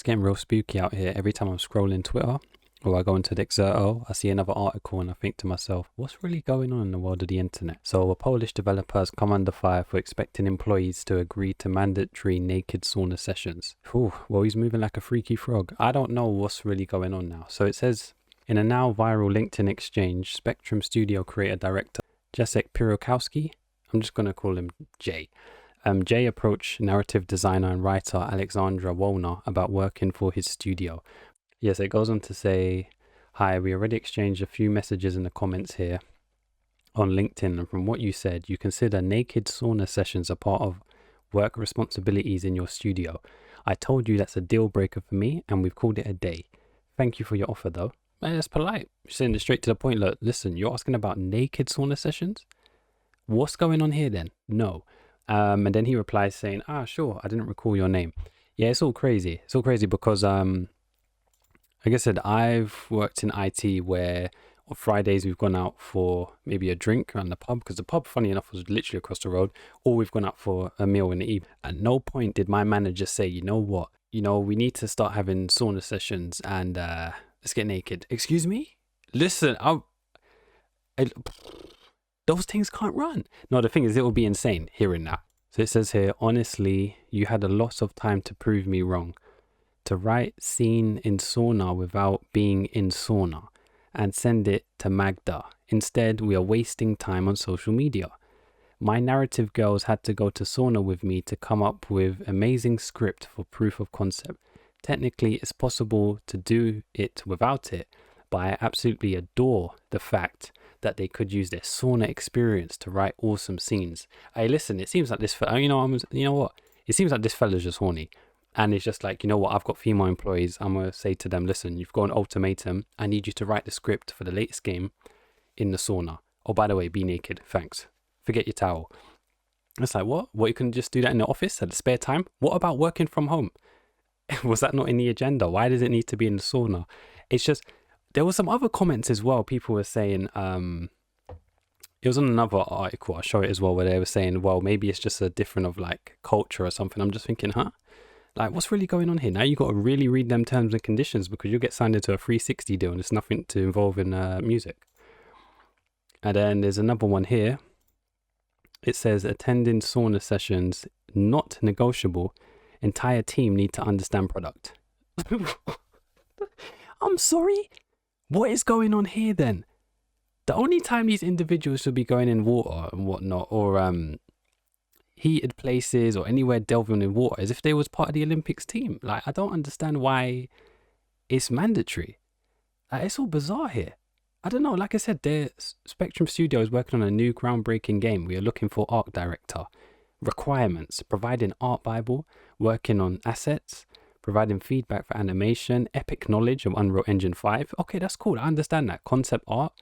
It's getting real spooky out here. Every time I'm scrolling Twitter or I go into the Exerto, I see another article and I think to myself, what's really going on in the world of the internet? So a Polish developer has come under fire for expecting employees to agree to mandatory naked sauna sessions. Whew, well, he's moving like a freaky frog. I don't know what's really going on now. So it says, in a now viral LinkedIn exchange, Spectrum Studio creator director Jacek Pirokowski, I'm just going to call him Jay. Jay approached narrative designer and writer Alexandra Wolner about working for his studio. Yes, it goes on to say, hi, we already exchanged a few messages in the comments here on LinkedIn, and from what you said, you consider naked sauna sessions a part of work responsibilities in your studio. I told you that's a deal breaker for me, and we've called it a day. Thank you for your offer, though. Man, that's polite. You're saying it straight to the point. Look, listen, you're asking about naked sauna sessions? What's going on here then? No. And then he replies saying, sure, I didn't recall your name. Yeah, it's all crazy. It's all crazy because, like I said, I've worked in IT where on Fridays we've gone out for maybe a drink around the pub, because the pub, funny enough, was literally across the road, or we've gone out for a meal in the evening. At no point did my manager say, you know what, we need to start having sauna sessions and let's get naked. Excuse me? Listen, those things can't run. No, the thing is, it will be insane hearing that. So it says here, honestly, you had a lot of time to prove me wrong. To write scene in sauna without being in sauna and send it to Magda. Instead, we are wasting time on social media. My narrative girls had to go to sauna with me to come up with amazing script for proof of concept. Technically, it's possible to do it without it, but I absolutely adore the fact that they could use their sauna experience to write awesome scenes. Hey, listen, it seems like this, it seems like this fella's just horny. And it's just like, you know what, I've got female employees. I'm going to say to them, listen, you've got an ultimatum. I need you to write the script for the latest game in the sauna. Oh, by the way, be naked. Thanks. Forget your towel. It's like, what? What, you can just do that in the office at the spare time? What about working from home? Was that not in the agenda? Why does it need to be in the sauna? It's just, there were some other comments as well. People were saying, it was on another article, I'll show it as well, where they were saying, well, maybe it's just a different of like culture or something. I'm just thinking, like, what's really going on here? Now you got to really read them terms and conditions, because you'll get signed into a 360 deal and it's nothing to involve in music. And then there's another one here. It says, attending sauna sessions, not negotiable. Entire team need to understand product. I'm sorry? What is going on here then? The only time these individuals should be going in water and whatnot, or heated places or anywhere delving in water, is if they was part of the Olympics team. Like, I don't understand why it's mandatory. Like, it's all bizarre here. I don't know. Like I said, Spectrum Studio is working on a new groundbreaking game. We are looking for art director. Requirements: providing art bible, working on assets, providing feedback for animation, epic knowledge of Unreal Engine 5. Okay, that's cool. I understand that. Concept art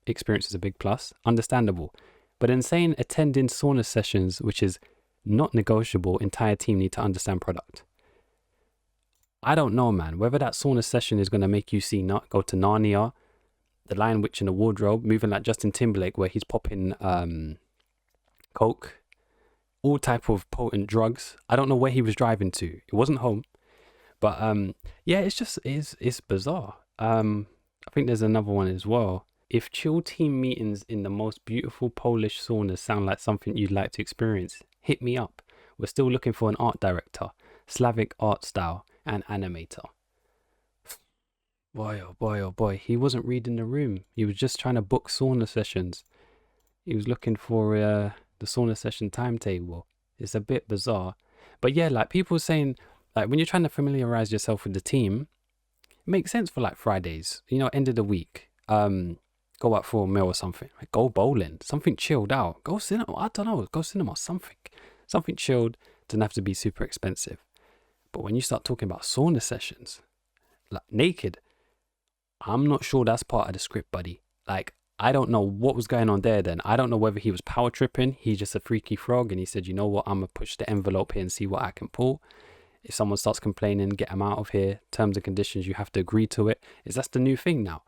experience is a big plus. Understandable. But then saying attending sauna sessions, which is not negotiable, entire team need to understand product. I don't know, man. Whether that sauna session is going to make you go to Narnia, the Lion Witch in the Wardrobe, moving like Justin Timberlake, where he's popping coke, all type of potent drugs. I don't know where he was driving to. It wasn't home. But yeah, it's bizarre. I think there's another one as well. If chill team meetings in the most beautiful Polish saunas sound like something you'd like to experience, hit me up. We're still looking for an art director, Slavic art style, and animator. Boy, oh boy, oh boy. He wasn't reading the room. He was just trying to book sauna sessions. He was looking for the sauna session timetable. It's a bit bizarre. But yeah, like people saying, like when you're trying to familiarize yourself with the team, it makes sense for like Fridays, end of the week. Go out for a meal or something. Like go bowling, something chilled out. Go cinema. I don't know. Go cinema. Something chilled. Doesn't have to be super expensive. But when you start talking about sauna sessions, like naked, I'm not sure that's part of the script, buddy. Like, I don't know what was going on there then. I don't know whether he was power tripping. He's just a freaky frog and he said, you know what, I'm going to push the envelope here and see what I can pull. If someone starts complaining, get them out of here. Terms and conditions, you have to agree to it. That's the new thing now.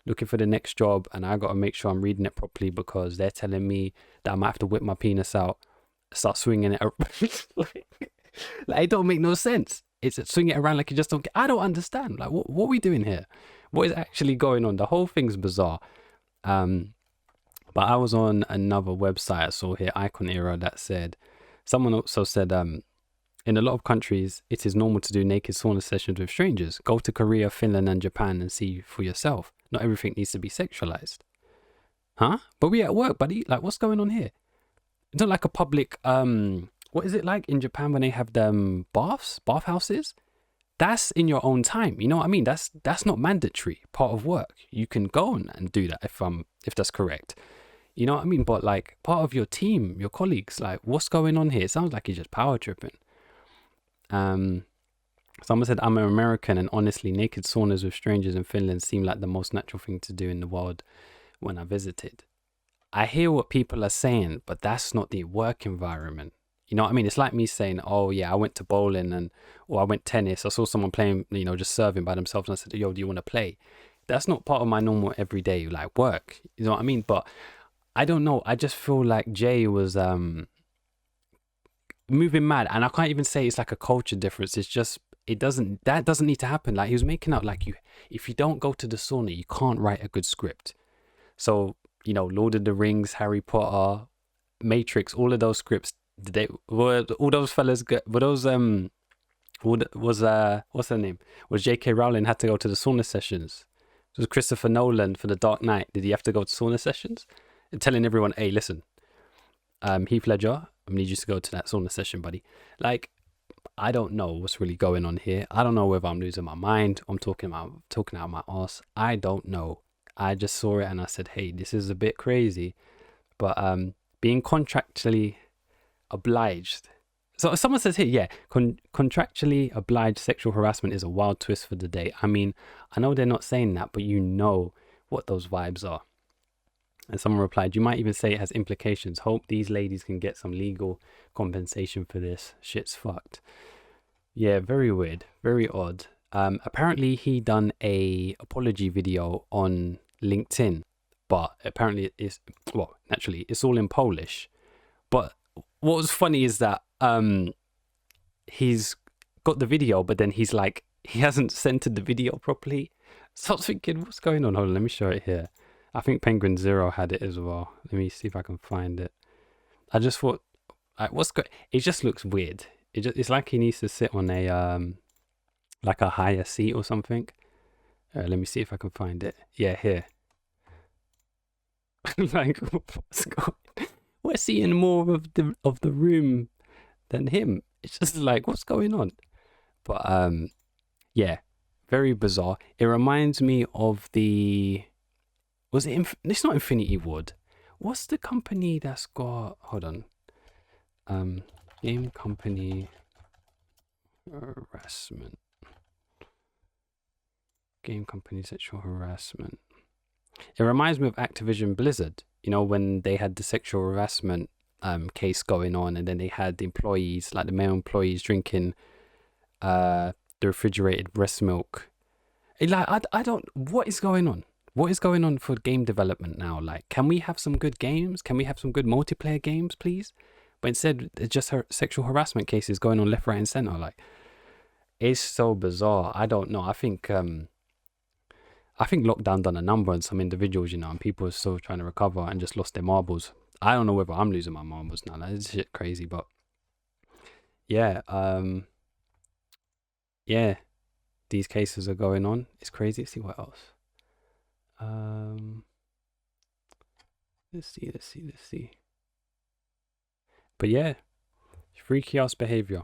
Looking for the next job and I got to make sure I'm reading it properly because they're telling me that I might have to whip my penis out, start swinging it. Like, it don't make no sense. it's swing it around like you just don't get. I don't understand. Like, what are we doing here? What is actually going on? The whole thing's bizarre. But I was on another website I saw here, Icon Era, that said, someone also said, in a lot of countries, it is normal to do naked sauna sessions with strangers. Go to Korea, Finland, and Japan and see for yourself. Not everything needs to be sexualized. Huh? But we at work, buddy. Like, what's going on here? It's not like a public, what is it like in Japan when they have them bathhouses? That's in your own time. You know what I mean? That's not mandatory part of work. You can go on and do that if that's correct. You know what I mean? But like part of your team, your colleagues, like what's going on here? It sounds like you're just power tripping. Someone said, I'm an American and honestly, naked saunas with strangers in Finland seem like the most natural thing to do in the world when I visited. I hear what people are saying, but that's not the work environment. You know what I mean? It's like me saying, oh yeah, I went to bowling or I went tennis. I saw someone playing, just serving by themselves. And I said, yo, do you want to play? That's not part of my normal everyday like work. You know what I mean? But I don't know. I just feel like Jay was moving mad. And I can't even say it's like a culture difference. It's just, that doesn't need to happen. Like he was making out like if you don't go to the sauna, you can't write a good script. So, Lord of the Rings, Harry Potter, Matrix, all of those scripts, all those fellas what's her name? Was J.K. Rowling had to go to the sauna sessions? Was Christopher Nolan for The Dark Knight? Did he have to go to sauna sessions? And telling everyone, hey, listen, Heath Ledger, I need you to go to that sauna session, buddy. Like, I don't know what's really going on here. I don't know whether I'm losing my mind. I'm talking out my arse. I don't know. I just saw it and I said, hey, this is a bit crazy. But being contractually obliged. So someone says here, yeah, contractually obliged sexual harassment is a wild twist for the day. I mean, I know they're not saying that, but you know what those vibes are. And someone replied, you might even say it has implications. Hope these ladies can get some legal compensation for this. Shit's fucked. Yeah, very weird, very odd. Apparently he done a apology video on LinkedIn, but apparently naturally it's all in Polish. But what was funny is that he's got the video, but then he's like, he hasn't centered the video properly. So I was thinking, what's going on? Hold on, let me show it here. I think Penguin Zero had it as well. Let me see if I can find it. I just thought, like, it just looks weird. It's like he needs to sit on a like a higher seat or something. Let me see if I can find it. Yeah, here. Like, what's going? We're seeing more of the room than him. It's just like, what's going on? But yeah, very bizarre. It reminds me of it's not Infinity Ward. What's the company that's got, hold on. Game company harassment. Game company sexual harassment. It reminds me of Activision Blizzard, when they had the sexual harassment case going on, and then they had the employees, like the male employees, drinking the refrigerated breast milk. I don't, what is going on? What is going on for game development now? Like, can we have some good games? Can we have some good multiplayer games, please? But instead, it's just sexual harassment cases going on left, right, and center. Like, it's so bizarre. I don't know. I think lockdown done a number on some individuals, and people are still trying to recover and just lost their marbles. I don't know whether I'm losing my marbles now. That's shit crazy, but yeah, yeah, these cases are going on. It's crazy. Let's see what else. Let's see. But yeah, freaky ass behavior.